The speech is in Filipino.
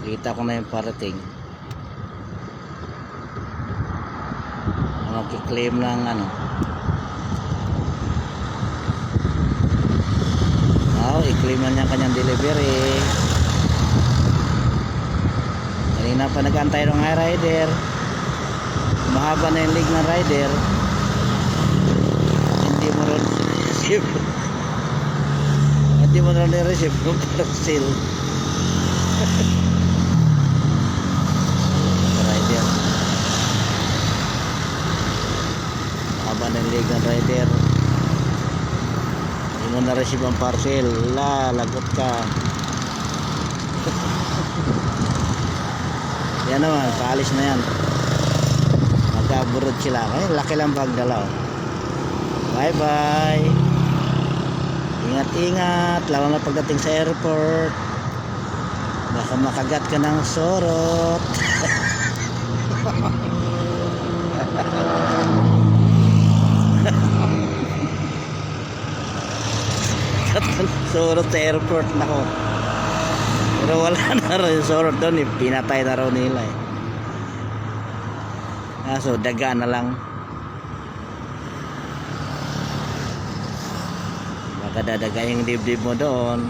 Kita ko na yung parating. Magki-claim ng ano. I-claim na niya kanyang delivery. Kanina pa nag-antay ng high rider. Mahaba na yung leg ng rider. Hindi mo rin receive. Hindi mo rin receive kung parcel. Rider. Mahaba na yung leg ng rider. Hindi mo na-receive ang parcel. Lagot ka. Yan naman, paalis na yan. Magkaburod sila. Ay, laki lang bag dala. Bye bye. Ingat ingat, lalo na pagdating sa airport. Baka makagat ka ng sorot. Sorot sa airport, nako. Pero wala na rin sorot doon, pinatay na raw nila eh. So daga na lang. Baka dadaga yung dibdib mo doon.